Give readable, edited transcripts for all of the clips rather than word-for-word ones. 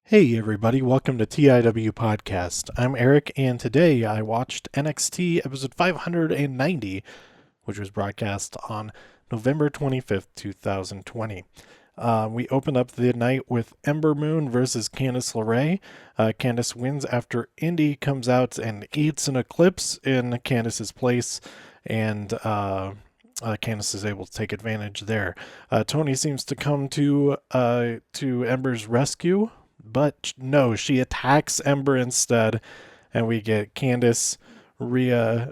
Hey everybody, welcome to TIW Podcast. I'm Eric, and today I watched NXT episode 590, which was broadcast on November 25th, 2020. We opened up the night with Ember Moon versus Candice LeRae. Candice wins after Indy comes out and eats an Eclipse in Candice's place, and Candice is able to take advantage there. Tony seems to come to Ember's rescue, but no, she attacks Ember instead, and we get Candice, Raquel,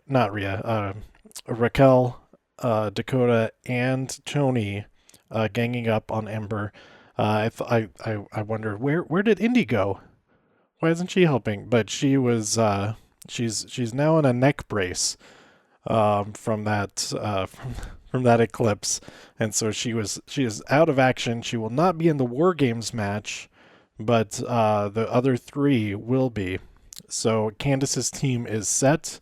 Dakota, and Tony ganging up on Ember. I wonder where did Indy go? Why isn't she helping? But she was she's now in a neck brace from that from that eclipse, and so she is out of action. She will not be in the War Games match, but the other three will be. So Candice's team is set.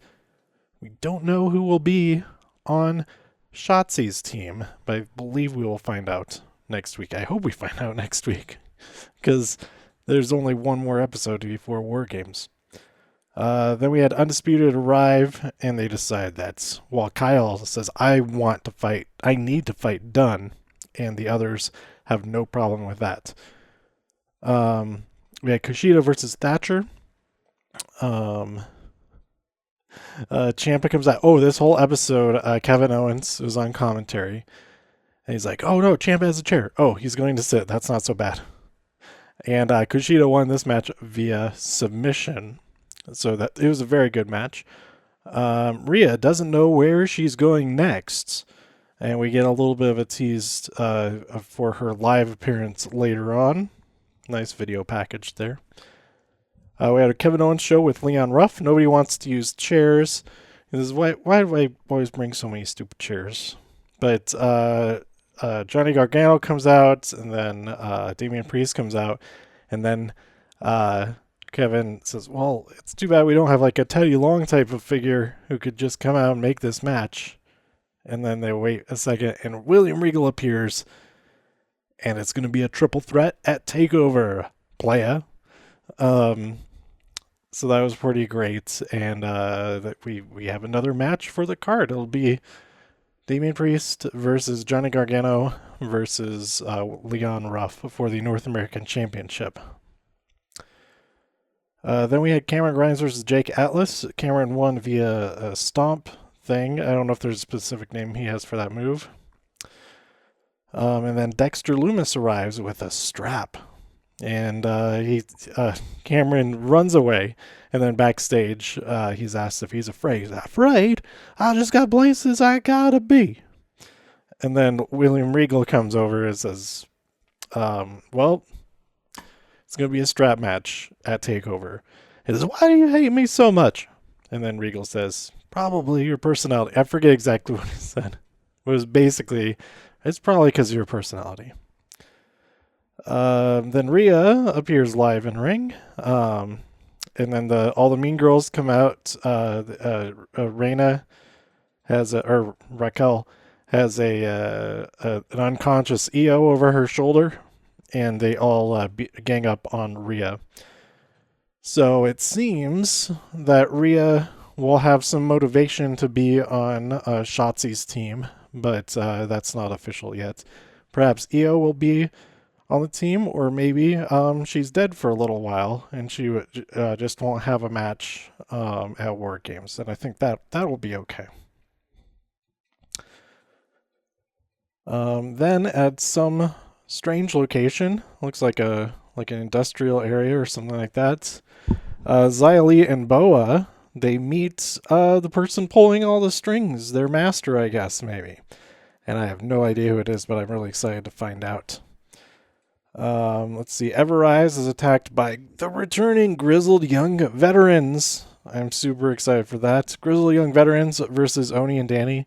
We don't know who will be on Shotzi's team, but I believe we will find out next week. I hope we find out next week, because there's only one more episode before War Games. Then we had Undisputed arrive, and they decide that while Kyle says, I need to fight Dunn, and the others have no problem with that. We had Kushida versus Thatcher. Ciampa comes out. Oh, this whole episode, Kevin Owens was on commentary, and he's like, "Oh no, Ciampa has a chair. Oh, he's going to sit. That's not so bad." And Kushida won this match via submission, so that it was a very good match. Rhea doesn't know where she's going next, and we get a little bit of a tease for her live appearance later on. Nice video package there. We had a Kevin Owens show with Leon Ruff. Nobody wants to use chairs. This is why do I always bring so many stupid chairs? But Johnny Gargano comes out, and then Damian Priest comes out, and then Kevin says, well, it's too bad we don't have like a Teddy Long type of figure who could just come out and make this match. And then they wait a second, and William Regal appears, and it's going to be a triple threat at TakeOver, playa. So that was pretty great, and that we have another match for the card. It'll be Damian Priest versus Johnny Gargano versus Leon Ruff for the North American Championship. Then we had Cameron Grimes versus Jake Atlas. Cameron won via a stomp thing. I don't know if there's a specific name he has for that move. And then Dexter Lumis arrives with a strap. And Cameron runs away, and then backstage, he's asked if he's afraid. He's afraid? I just got places I gotta be. And then William Regal comes over and says, well, it's gonna be a strap match at TakeOver. He says, why do you hate me so much? And then Regal says, probably your personality. I forget exactly what he said. It was basically, it's probably because of your personality. Then Rhea appears live in ring, and then all the mean girls come out. Raquel has an unconscious EO over her shoulder, and they all gang up on Rhea. So it seems that Rhea will have some motivation to be on Shotzi's team, but that's not official yet. Perhaps EO will be on the team, or maybe she's dead for a little while and she just won't have a match at War Games, and I think that will be okay. Then at some strange location, looks like an industrial area or something like that, Xia Li and Boa, they meet the person pulling all the strings, their master, I guess, maybe. And I have no idea who it is, but I'm really excited to find out. Let's see. Everrise is attacked by the returning Grizzled Young Veterans. I'm super excited for that. Grizzled Young Veterans versus Oni and Danny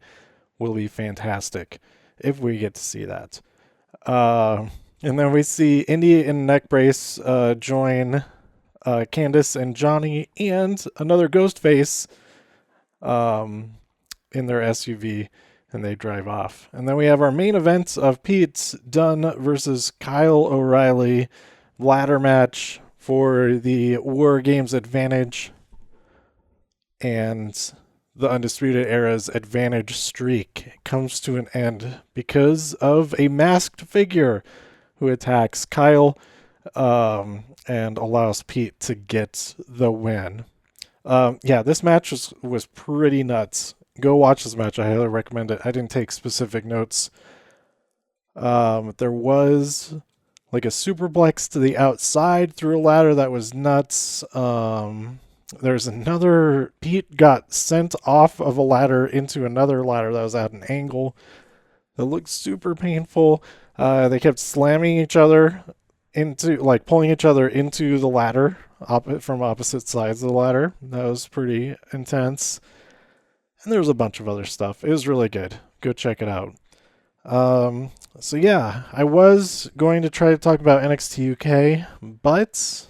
will be fantastic if we get to see that. And then we see Indy in neck brace join Candice and Johnny and another Ghostface in their SUV, and they drive off. And then we have our main event of Pete Dunne versus Kyle O'Reilly ladder match for the War Games advantage and the Undisputed Era's advantage streak comes to an end because of a masked figure who attacks Kyle and allows Pete to get the win. Yeah, this match was pretty nuts. Go watch this match. I highly recommend it. I didn't take specific notes. There was like a superplex to the outside through a ladder that was nuts. There's another. Pete got sent off of a ladder into another ladder that was at an angle that looked super painful. They kept slamming each other into, like, pulling each other into the ladder from opposite sides of the ladder. That was pretty intense. And there was a bunch of other stuff. It was really good. Go check it out. So yeah, I was going to try to talk about NXT UK, but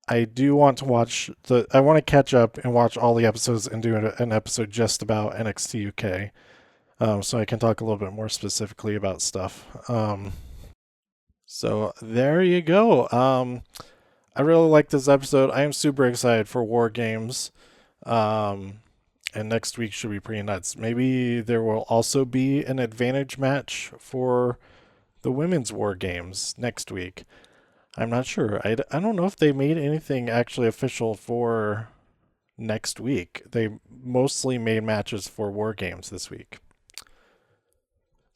I do want to I want to catch up and watch all the episodes and do an episode just about NXT UK, so I can talk a little bit more specifically about stuff. So there you go. I really like this episode. I am super excited for War Games. And next week should be pretty nuts. Maybe there will also be an advantage match for the women's War Games next week. I'm not sure. I don't know if they made anything actually official for next week. They mostly made matches for War Games this week.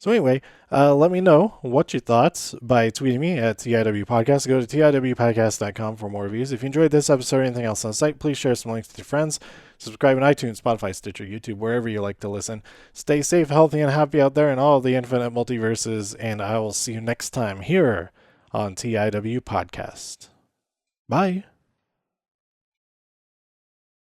So anyway, let me know what you thought by tweeting me at TIW Podcast. Go to TIWpodcast.com for more reviews. If you enjoyed this episode or anything else on the site, please share some links with your friends. Subscribe on iTunes, Spotify, Stitcher, YouTube, wherever you like to listen. Stay safe, healthy, and happy out there in all the infinite multiverses, and I will see you next time here on TIW Podcast. Bye.